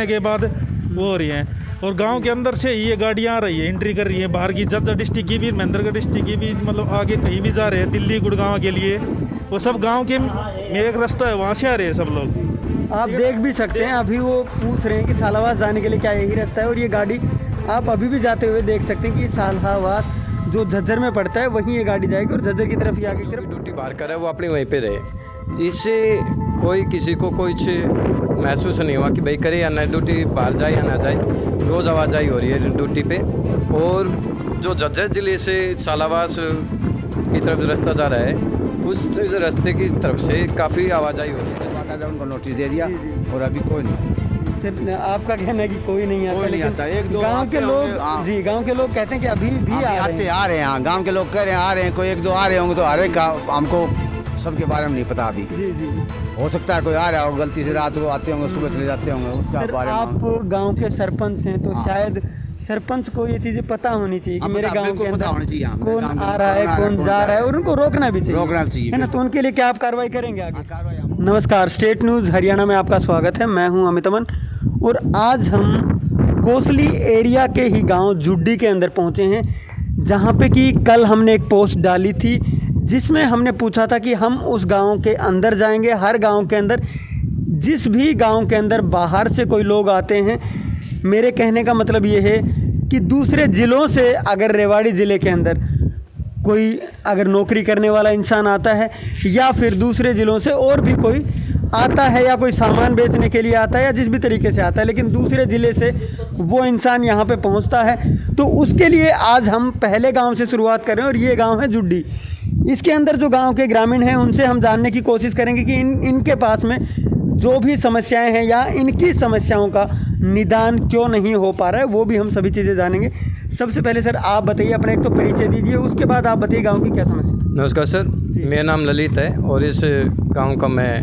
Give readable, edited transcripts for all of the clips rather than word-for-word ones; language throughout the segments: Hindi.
निकलने के बाद वो हो रही हैं। और गांव के अंदर से ये गाड़ियां आ रही है, एंट्री कर रही है बाहर की, जज्जर डिस्ट्रिक्ट की भी, महेंद्रगढ़ डिस्ट्रिक्ट की भी, मतलब आगे कहीं भी जा रहे हैं, दिल्ली गुड़गांव के लिए। वो सब गांव के में एक रास्ता है, वहाँ से आ रहे हैं सब लोग। आप देख भी सकते हैं, अभी वो पूछ रहे हैं कि सालावास जाने के लिए क्या यही रास्ता है, और ये गाड़ी आप अभी भी जाते हुए देख सकते हैं कि सालावास जो झज्जर में पड़ता है वहीं ये गाड़ी जाएगी, और झज्जर की तरफ ही आगे की तरफ ड्यूटी बाहर कर रहा है वो अपनी वहीं पे रहे। इससे कोई किसी को कुछ महसूस नहीं हुआ कि भाई करे या ना, ड्यूटी बाहर जाए या ना जाए, रोज़ आवाजाही हो रही है ड्यूटी पे। और जो झज्जर ज़िले से सालावास की तरफ रास्ता जा रहा है, उस रास्ते की तरफ से काफ़ी आवाजाही हो रही है। उनको नोटिस दे दिया और अभी कोई नहीं। सिर्फ आपका कहना है कि कोई नहीं आता, कोई नहीं लेकिन आता। एक दो गांव के आते लोग होंगे, हाँ। जी गांव के लोग कहते हैं कि अभी भी आ रहे हैं। हाँ, गांव के लोग कह रहे हैं आ रहे हैं, कोई एक दो आ रहे होंगे, तो हर एक का हमको सबके बारे में नहीं पता अभी। जी जी। हो सकता है कोई आ रहा हो गलती से, रात को आते होंगे, सुबह चले जाते होंगे, उसका सर, बारे में आप गांव के सरपंच हैं, तो शायद सरपंच को ये चीजें पता होनी चाहिए कि हाँ, मेरे पता, गांव के बिल्कुल पता होनी चाहिए, हाँ, अंदर मेरे कौन गांव में आ रहा है, कौन जा रहा है, और उनको रोकना भी चाहिए, रोकना चाहिए, है ना। तो उनके लिए क्या आप कार्रवाई करेंगे आगे? कार्रवाई नमस्कार, स्टेट न्यूज़ हरियाणा में आपका स्वागत है। मैं हूं अमित अमन, और आज हम कोसली एरिया के ही गांव जुड्डी के अंदर पहुंचे हैं, जहां पे कि कल हमने एक पोस्ट डाली थी जिसमें हमने पूछा था कि हम उस गांव के अंदर जाएंगे। हर गांव के अंदर, जिस भी गांव के अंदर बाहर से कोई लोग आते हैं, मेरे कहने का मतलब ये है कि दूसरे ज़िलों से अगर रेवाड़ी ज़िले के अंदर कोई अगर नौकरी करने वाला इंसान आता है, या फिर दूसरे ज़िलों से और भी कोई आता है, या कोई सामान बेचने के लिए आता है, या जिस भी तरीके से आता है, लेकिन दूसरे ज़िले से वो इंसान यहाँ पे पहुँचता है, तो उसके लिए आज हम पहले गांव से शुरुआत कर रहे हैं, और ये गांव है जुड्डी। इसके अंदर जो गांव के ग्रामीण हैं उनसे हम जानने की कोशिश करेंगे कि इनके पास में जो भी समस्याएं हैं या इनकी समस्याओं का निदान क्यों नहीं हो पा रहा है, वो भी हम सभी चीज़ें जानेंगे। सबसे पहले सर आप बताइए, अपना एक तो परिचय दीजिए, उसके बाद आप बताइए गांव की क्या समस्या। नमस्कार सर, मेरा नाम ललित है और इस गांव का मैं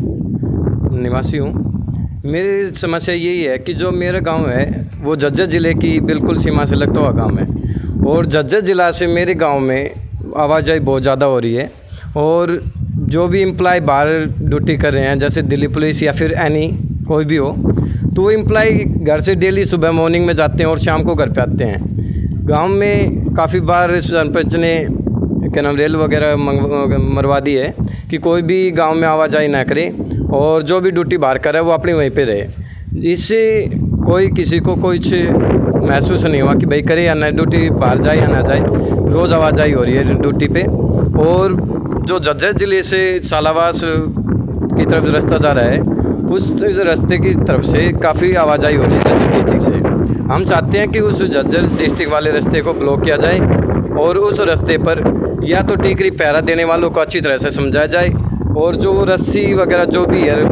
निवासी हूँ। मेरी समस्या यही है कि जो मेरा गांव है वो झज्जर ज़िले की बिल्कुल सीमा से लगता हुआ गांव है, और झज्जर ज़िला से मेरे गांव में आवाजाही बहुत ज़्यादा हो रही है। और जो भी एम्प्लॉय बाहर ड्यूटी कर रहे हैं, जैसे दिल्ली पुलिस या फिर एनी कोई भी हो, तो वो एम्प्लॉय घर से डेली सुबह मॉर्निंग में जाते हैं और शाम को घर पे आते हैं। गांव में काफ़ी बार सरपंच ने क्या नाम रेल वगैरह मरवा दी है कि कोई भी गांव में आवाजाही ना करे, और जो भी ड्यूटी बाहर करे वो अपनी वहीं पे रहे। इससे कोई किसी को कुछ महसूस नहीं हुआ कि भाई करे या ना, ड्यूटी बाहर जाए या ना जाए, रोज़ आवाजाही हो रही है ड्यूटी पे। और जो झज्जर ज़िले से सालावास की तरफ रास्ता जा रहा है, उस रास्ते की तरफ से काफ़ी आवाजाही हो रही है झज्जर डिस्ट्रिक्ट से। हम चाहते हैं कि उस झज्जर डिस्ट्रिक्ट वाले रास्ते को ब्लॉक किया जाए, और उस रास्ते पर या तो टीकरी पहरा देने वालों को अच्छी तरह से समझाया जाए, और जो रस्सी वगैरह जो भी है,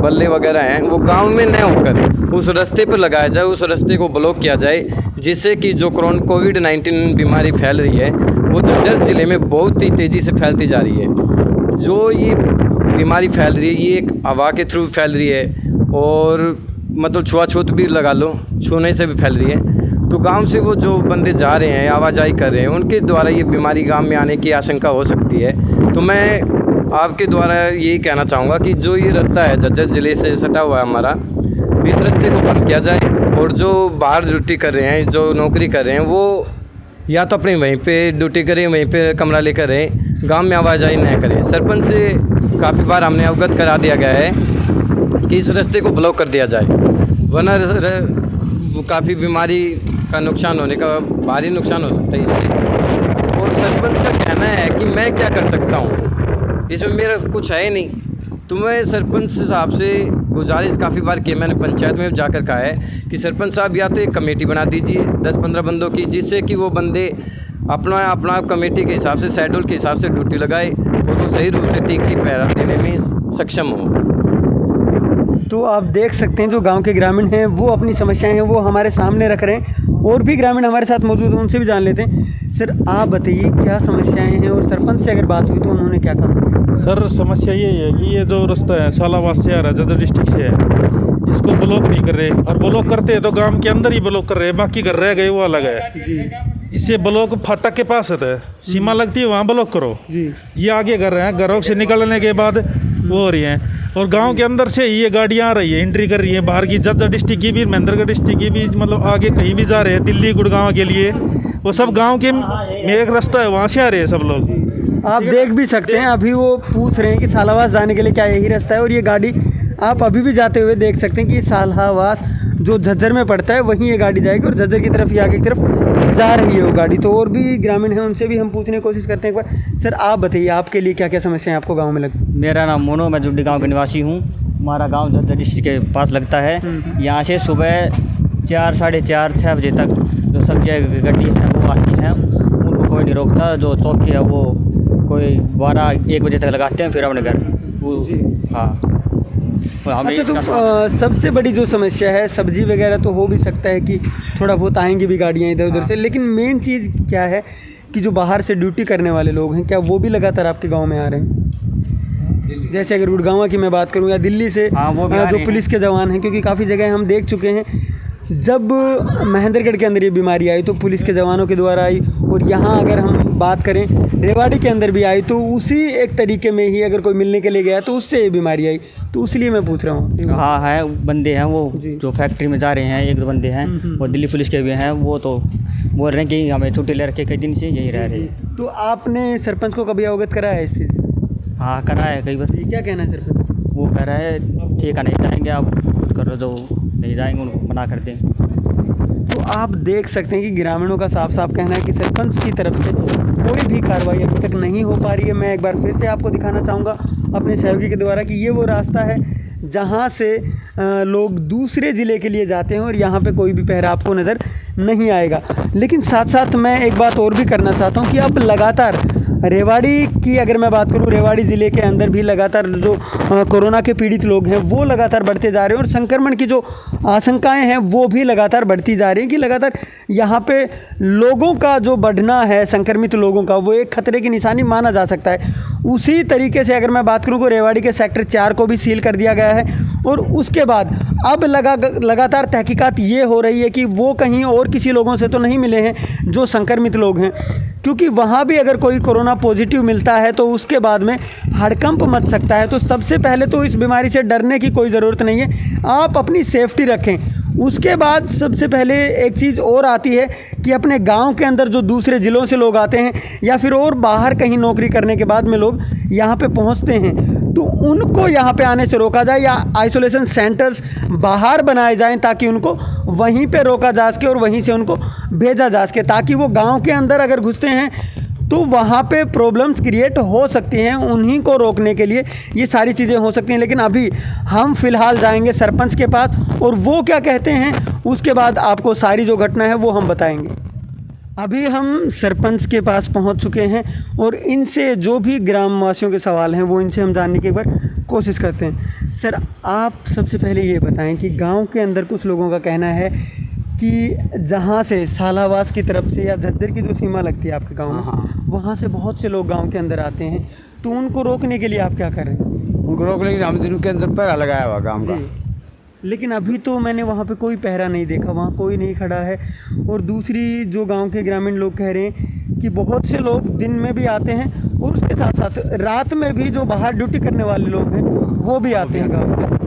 बल्ले वगैरह हैं, वो गांव में न होकर उस रास्ते पर लगाया जाए, उस रास्ते को ब्लॉक किया जाए, जिससे कि जो कोविड-19 बीमारी फैल रही है वो झज्जर ज़िले में बहुत ही तेज़ी से फैलती जा रही है। जो ये बीमारी फैल रही है ये एक हवा के थ्रू फैल रही है, और मतलब छुआछूत भी लगा लो, छूने से भी फैल रही है। तो गांव से वो जो बंदे जा रहे हैं, आवाजाही कर रहे हैं, उनके द्वारा ये बीमारी गांव में आने की आशंका हो सकती है। तो मैं आपके द्वारा यही कहना चाहूँगा कि जो ये रास्ता है झज्जर ज़िले से सटा हुआ है हमारा, इस रास्ते को बंद किया जाए, और जो बाहर ड्यूटी कर रहे हैं, जो नौकरी कर रहे हैं, वो या तो अपनी वहीं पे ड्यूटी करें, वहीं पे कमरा लेकर रहें, गांव में आवाजाही न करें। सरपंच से काफ़ी बार हमने अवगत करा दिया गया है कि इस रास्ते को ब्लॉक कर दिया जाए, वरना काफ़ी बीमारी का नुकसान होने का भारी नुकसान हो सकता है इससे। और सरपंच का कहना है कि मैं क्या कर सकता हूँ, इसमें मेरा कुछ है नहीं। तो मैं सरपंच साहब से गुजारिश काफ़ी बार की, मैंने पंचायत में जाकर कहा है कि सरपंच साहब या तो एक कमेटी बना दीजिए 10-15 बंदों की, जिससे कि वो बंदे अपना कमेटी के हिसाब से, शेड्यूल के हिसाब से ड्यूटी लगाए, और वो सही रूप से टीकरी पहरा देने में सक्षम हो। तो आप देख सकते हैं जो गांव के ग्रामीण हैं वो अपनी समस्याएं हैं वो हमारे सामने रख रहे हैं, और भी ग्रामीण हमारे साथ मौजूद हैं, उनसे भी जान लेते हैं। सर आप बताइए क्या समस्याएं हैं, और सरपंच से अगर बात हुई तो उन्होंने क्या कहा? सर समस्या ये है कि ये जो रास्ता है सालावास से आ रहा है, झज्जर डिस्ट्रिक्ट से है, इसको ब्लॉक नहीं कर रहे, और ब्लॉक करते हैं तो गांव के अंदर ही ब्लॉक कर रहे हैं, बाकी कर रह गए वो अलग है जी। इससे ब्लॉक फाटक के पास है, सीमा लगती है वहाँ ब्लॉक करो जी। ये आगे कर रहे हैं, घरों से निकलने के बाद वो हो रही हैं। और गांव के अंदर से ये गाड़ियां आ रही है, एंट्री कर रही है बाहर की, जज्जा डिस्ट्रिक्ट की भी, महेंद्रगढ़ डिस्ट्रिक्ट की भी, मतलब आगे कहीं भी जा रहे हैं, दिल्ली गुड़गांव के लिए। वो सब गांव के में एक रास्ता है, वहाँ से आ रहे हैं सब लोग। आप देख भी सकते हैं, अभी वो पूछ रहे हैं कि सालावास जाने के लिए क्या यही रास्ता है, और ये गाड़ी आप अभी भी जाते हुए देख सकते हैं कि सालावास जो झज्जर में पड़ता है वहीं ये गाड़ी जाएगी, और झज्जर की तरफ ही आगे की तरफ जा रही है वो गाड़ी। तो और भी ग्रामीण हैं, उनसे भी हम पूछने की कोशिश करते हैं एक बार। सर आप बताइए, आपके लिए क्या क्या समस्याएं आपको गाँव में लगती हैं? मेरा नाम मोनू, मैं जुड्डी गांव का निवासी हूँ। हमारा गांव झज्जर डिस्ट्रिक्ट के पास लगता है। यहाँ से सुबह 4, साढ़े 4, 6 बजे तक जो सब्जी गड्डी है वो आती हैं, उनको कोई नहीं रोकता। जो चौकी है वो कोई 12-1 बजे तक लगाते हैं, फिर अपने घर वो। हाँ अच्छा, तो सबसे बड़ी जो समस्या है, सब्जी वगैरह तो हो भी सकता है कि थोड़ा बहुत आएंगी भी गाड़ियाँ इधर उधर से, लेकिन मेन चीज़ क्या है कि जो बाहर से ड्यूटी करने वाले लोग हैं, क्या वो भी लगातार आपके गांव में आ रहे हैं? जैसे अगर गुड़गांव की मैं बात करूं, या दिल्ली से जो पुलिस के जवान हैं, क्योंकि काफ़ी जगह हम देख चुके हैं जब महेंद्रगढ़ के अंदर ये बीमारी आई तो पुलिस के जवानों के द्वारा आई, और यहाँ अगर हम बात करें रेवाड़ी के अंदर भी आई तो उसी एक तरीके में ही अगर कोई मिलने के लिए गया तो उससे ये बीमारी आई। तो इसलिए मैं पूछ रहा हूँ। हाँ है, बंदे हैं वो जो फैक्ट्री में जा रहे हैं, 1-2 बंदे हैं वो दिल्ली पुलिस के भी हैं, वो तो बोल रहे हैं कि हमें छुट्टी ले रखे, कई दिन से यही रह रहे हैं। तो आपने सरपंच को कभी अवगत कराया है इस चीज़ से? हाँ करा है कई बार। क्या कहना है सरपंच? वो कह रहा है ठीक है, नहीं जाएंगे, आप खुद करो, जो नहीं जाएंगे उनको मना कर दें। तो आप देख सकते हैं कि ग्रामीणों का साफ साफ कहना है कि सरपंच की तरफ से कोई भी कार्रवाई अभी तक नहीं हो पा रही है। मैं एक बार फिर से आपको दिखाना चाहूँगा अपने सहयोगी के द्वारा कि ये वो रास्ता है जहाँ से लोग दूसरे ज़िले के लिए जाते हैं, और यहाँ पे कोई भी पहरा आपको नज़र नहीं आएगा। लेकिन साथ साथ मैं एक बात और भी करना चाहता हूँ कि अब लगातार रेवाड़ी की अगर मैं बात करूँ, रेवाड़ी ज़िले के अंदर भी लगातार जो कोरोना के पीड़ित लोग हैं वो लगातार बढ़ते जा रहे हैं, और संक्रमण की जो आशंकाएं हैं वो भी लगातार बढ़ती जा रही हैं कि लगातार यहाँ पे लोगों का जो बढ़ना है, संक्रमित लोगों का, वो एक खतरे की निशानी माना जा सकता है। उसी तरीके से अगर मैं बात करूँ तो रेवाड़ी के सेक्टर 4 को भी सील कर दिया गया है, और उसके बाद अब लगातार तहकीकात ये हो रही है कि वो कहीं और किसी लोगों से तो नहीं मिले हैं जो संक्रमित लोग हैं, क्योंकि वहाँ भी अगर कोई कोरोना पॉजिटिव मिलता है तो उसके बाद में हड़कंप मच सकता है। तो सबसे पहले तो इस बीमारी से डरने की कोई ज़रूरत नहीं है, आप अपनी सेफ्टी रखें। उसके बाद सबसे पहले एक चीज़ और आती है कि अपने गांव के अंदर जो दूसरे ज़िलों से लोग आते हैं या फिर और बाहर कहीं नौकरी करने के बाद में लोग यहाँ पे पहुँचते हैं, तो उनको यहाँ पे आने से रोका जाए, या आइसोलेशन सेंटर्स बाहर बनाए जाएं ताकि उनको वहीं पे रोका जा सके और वहीं से उनको भेजा जा सके, ताकि वो गांव के अंदर अगर घुसते हैं तो वहाँ पे प्रॉब्लम्स क्रिएट हो सकती हैं। उन्हीं को रोकने के लिए ये सारी चीज़ें हो सकती हैं। लेकिन अभी हम फ़िलहाल जाएंगे सरपंच के पास, और वो क्या कहते हैं उसके बाद आपको सारी जो घटना है वो हम बताएंगे। अभी हम सरपंच के पास पहुंच चुके हैं, और इनसे जो भी ग्रामवासियों के सवाल हैं वो इनसे हम जानने की एक बार कोशिश करते हैं। सर आप सबसे पहले ये बताएं कि गांव के अंदर कुछ लोगों का कहना है कि जहाँ से सालावास की तरफ से या झज्जर की जो सीमा लगती है आपके गांव में, वहाँ से बहुत से लोग गांव के अंदर आते हैं, तो उनको रोकने के लिए आप क्या कर रहे हैं? उनको रोकने के लिए हम दिन के अंदर पहरा लगाया हुआ गाँव का। लेकिन अभी तो मैंने वहाँ पे कोई पहरा नहीं देखा, वहाँ कोई नहीं खड़ा है। और दूसरी जो गांव के ग्रामीण लोग कह रहे हैं कि बहुत से लोग दिन में भी आते हैं, और उसके साथ साथ रात में भी जो बाहर ड्यूटी करने वाले लोग हैं वो भी आते हैं गाँव में।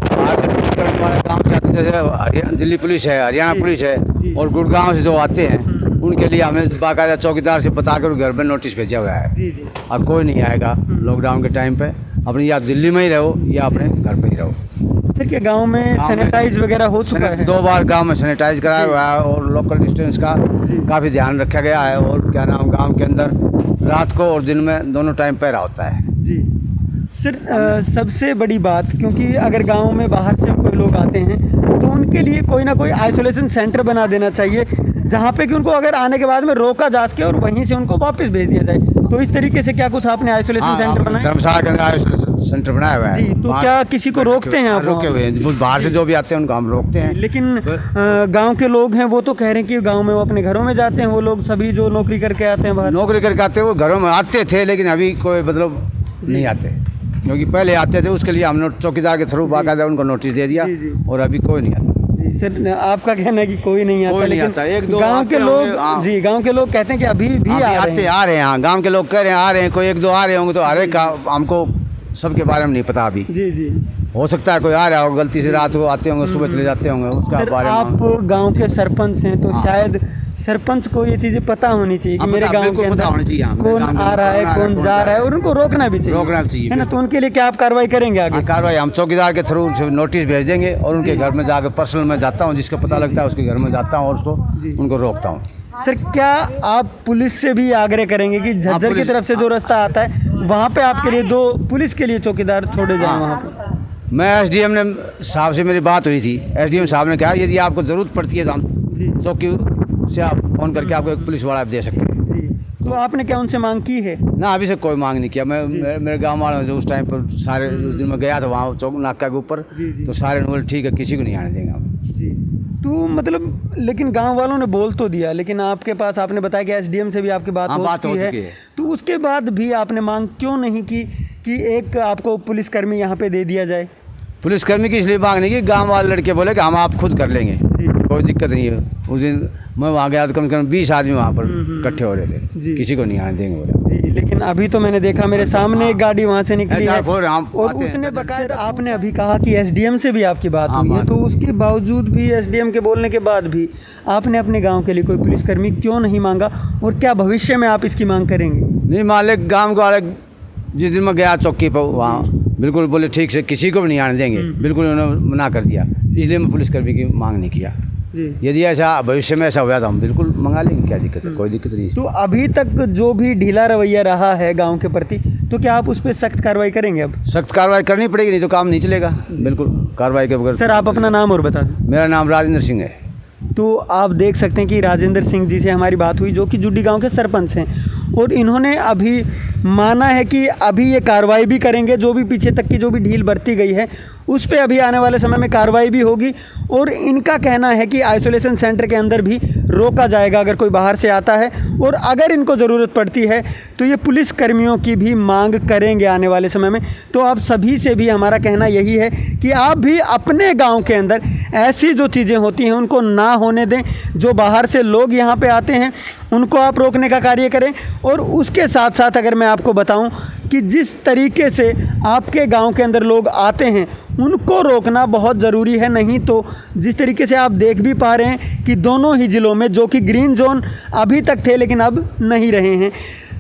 बाहर से ड्यूटी करने वाले गाँव से आते हैं, जैसे दिल्ली पुलिस है, हरियाणा पुलिस है, और गुड़गांव से जो आते हैं उनके लिए हमने बाकायदा चौकीदार से बताकर घर में नोटिस भेजा हुआ है। अब कोई नहीं आएगा लॉकडाउन के टाइम पे, अपने या दिल्ली में ही रहो या अपने घर पे ही रहो। सर क्या गांव में सैनिटाइज वगैरह हो चुका है? 2 बार गांव में सैनिटाइज कराया हुआ है, और लोकल डिस्टेंस का काफ़ी ध्यान रखा गया है। और क्या नाम, गांव के अंदर रात को और दिन में दोनों टाइम पहरा होता है जी। सर सबसे बड़ी बात, क्योंकि अगर गांव में बाहर से कोई लोग आते हैं तो उनके लिए कोई ना कोई आइसोलेशन सेंटर बना देना चाहिए, जहाँ पे कि उनको अगर आने के बाद में रोका जा सके और वहीं से उनको वापस भेज दिया जाए। तो इस तरीके से क्या कुछ आपने आइसोलेशन सेंटर बनाया? धर्मशाला के अंदर आइसोलेशन सेंटर बनाया हुआ है जी। तो क्या किसी को रोकते हैं आप? रोके हुए हैं, बाहर से जो भी आते हैं उनको हम रोकते हैं। लेकिन गांव के लोग हैं वो तो कह रहे हैं कि गांव में वो अपने घरों में जाते हैं, वो लोग सभी जो नौकरी करके आते हैं बाहर। नौकरी करके आते हैं वो घरों में आते थे, लेकिन अभी कोई मतलब नहीं आते, क्योंकि पहले आते थे, उसके लिए हमने चौकीदार के थ्रू बाकायदा उनको नोटिस दे दिया, और अभी कोई नहीं आता। सर आपका कहना है कि कोई नहीं आता, कोई नहीं लेकिन आता। 1-2 गांव के लोग जी, गांव के लोग कहते हैं कि अभी भी आ रहे हैं। आ रहे हैं। हाँ, गांव के लोग कह रहे हैं आ रहे हैं, कोई 1-2 आ रहे होंगे, तो हर एक का हमको सबके बारे में नहीं पता अभी। जी जी। हो सकता है कोई आ रहा हो गलती से, रात को आते होंगे, सुबह चले जाते होंगे, उसका सर बारे आप में गांव के सरपंच हैं तो हाँ। शायद सरपंच को ये चीज़ें पता होनी चाहिए कि हाँ, मेरे पता- गांव के बिल्कुल पता होनी चाहिए, हाँ, अंदर मेरे कौन गांव के आ रहा है, कौन कौन जा रहा है, और उनको रोकना भी चाहिए। रोकना भी चाहिए, है ना। तो उनके लिए क्या आप कार्रवाई करेंगे आगे? हाँ, कार्रवाई हम चौकीदार के थ्रू नोटिस भेज देंगे और उनके घर में जाकर पर्सनल में जाता हूँ, जिसका पता लगता है उसके घर में जाता हूँ और उसको उनको रोकता हूँ। सर क्या आप पुलिस से भी आग्रह करेंगे कि झज्जर की पुलिस- तरफ से जो रास्ता आता है वहाँ पे आपके लिए 2 पुलिस के लिए चौकीदार छोड़े जाएं हाँ। वहाँ पे? मैं एसडीएम ने साहब से मेरी बात हुई थी, एसडीएम साहब ने कहा यदि आपको ज़रूरत पड़ती है तो हम चौकी से आप फ़ोन करके आपको एक पुलिस वाला दे सकते हैं। जी। तो आपने क्या उनसे मांग की है? ना अभी से कोई मांग नहीं किया। मेरे गांव वालों जो उस टाइम पर सारे उस दिन मैं गया था वहाँ चौक नाका के ऊपर, तो सारे ने बोले ठीक है, किसी को नहीं आने देंगे हम। जी। तो मतलब लेकिन गांव वालों ने बोल तो दिया, लेकिन आपके पास आपने बताया कि एसडीएम से भी आपकी बात हाँ, हो बात हो चुकी चुकी है, है। तो उसके बाद भी आपने मांग क्यों नहीं की कि एक आपको पुलिसकर्मी यहाँ पे दे दिया जाए? पुलिसकर्मी की इसलिए मांग नहीं की, गाँव वाले लड़के बोले कि हम आप खुद कर लेंगे, कोई दिक्कत नहीं है। उस दिन मैं वहाँ गया तो कम से कम 20 आदमी वहाँ पर इकट्ठे हो रहे जी। थे, किसी को नहीं आने देंगे बोले। जी। लेकिन अभी तो मैंने देखा मेरे सामने एक गाड़ी वहाँ से निकली है HR4 हम और आते हैं। उसने बकायदा, आपने अभी कहा कि एसडीएम से भी आपकी बात हाँ, हुई है, बात तो उसके बावजूद भी एसडीएम के बोलने के बाद भी आपने अपने गांव के लिए कोई पुलिसकर्मी क्यों नहीं मांगा, और क्या भविष्य में आप इसकी मांग करेंगे? नहीं मालिक गांव के वाले, जिस दिन मैं गया चौकी पर वहाँ बिल्कुल बोले ठीक से किसी को भी नहीं आने देंगे, बिल्कुल उन्होंने मना कर दिया, इसलिए मैं पुलिसकर्मी की मांग नहीं किया। जी। यदि ऐसा भविष्य में ऐसा हुआ तो हम बिल्कुल मंगा लेंगे, क्या दिक्कत है, कोई दिक्कत नहीं। तो अभी तक जो भी ढीला रवैया रहा है गांव के प्रति, तो क्या आप उस पर सख्त कार्रवाई करेंगे अब? सख्त कार्रवाई करनी पड़ेगी, नहीं तो काम नहीं चलेगा। बिल्कुल कार्रवाई के बगैर। सर आप अपना नाम और बता दें। मेरा नाम राजेंद्र सिंह है। तो आप देख सकते हैं कि राजेंद्र सिंह जी से हमारी बात हुई, जो कि जुड्डी गांव के सरपंच हैं, और इन्होंने अभी माना है कि अभी ये कार्रवाई भी करेंगे, जो भी पीछे तक की जो भी ढील बरती गई है उस पे अभी आने वाले समय में कार्रवाई भी होगी। और इनका कहना है कि आइसोलेशन सेंटर के अंदर भी रोका जाएगा अगर कोई बाहर से आता है, और अगर इनको ज़रूरत पड़ती है तो ये पुलिस कर्मियों की भी मांग करेंगे आने वाले समय में। तो आप सभी से भी हमारा कहना यही है कि आप भी अपने गाँव के अंदर ऐसी जो चीज़ें होती हैं उनको ना होने दें, जो बाहर से लोग यहाँ पे आते हैं उनको आप रोकने का कार्य करें। और उसके साथ साथ अगर मैं आपको बताऊं कि जिस तरीके से आपके गांव के अंदर लोग आते हैं उनको रोकना बहुत ज़रूरी है, नहीं तो जिस तरीके से आप देख भी पा रहे हैं कि दोनों ही ज़िलों में जो कि ग्रीन जोन अभी तक थे लेकिन अब नहीं रहे हैं,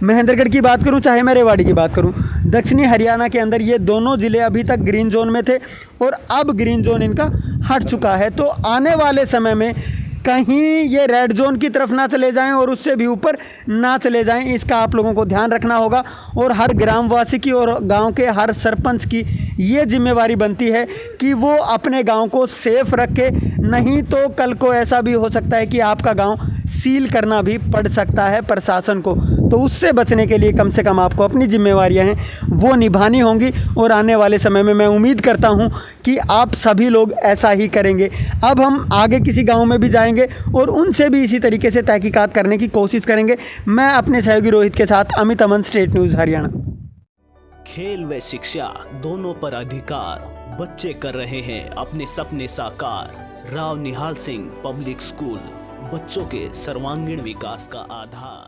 महेंद्रगढ़ की बात करूं चाहे मैं रेवाड़ी की बात करूं, दक्षिणी हरियाणा के अंदर ये दोनों ज़िले अभी तक ग्रीन जोन में थे और अब ग्रीन जोन इनका हट चुका है। तो आने वाले समय में कहीं ये रेड जोन की तरफ ना चले जाएं और उससे भी ऊपर ना चले जाएं, इसका आप लोगों को ध्यान रखना होगा। और हर ग्रामवासी की और गांव के हर सरपंच की ये जिम्मेवारी बनती है कि वो अपने गांव को सेफ रखे, नहीं तो कल को ऐसा भी हो सकता है कि आपका गांव सील करना भी पड़ सकता है प्रशासन को। तो उससे बचने के लिए कम से कम आपको अपनी जिम्मेवारियां हैं वो निभानी होंगी, और आने वाले समय में मैं उम्मीद करता हूं कि आप सभी लोग ऐसा ही करेंगे। अब हम आगे किसी गाँव में भी जाएंगे और उनसे भी इसी तरीके से तहकीकात करने की कोशिश करेंगे। मैं अपने सहयोगी रोहित के साथ अमित अमन, स्टेट न्यूज़ हरियाणा। खेल व शिक्षा दोनों पर अधिकार, बच्चे कर रहे हैं अपने सपने साकार। राव निहाल सिंह पब्लिक स्कूल, बच्चों के सर्वांगीण विकास का आधार।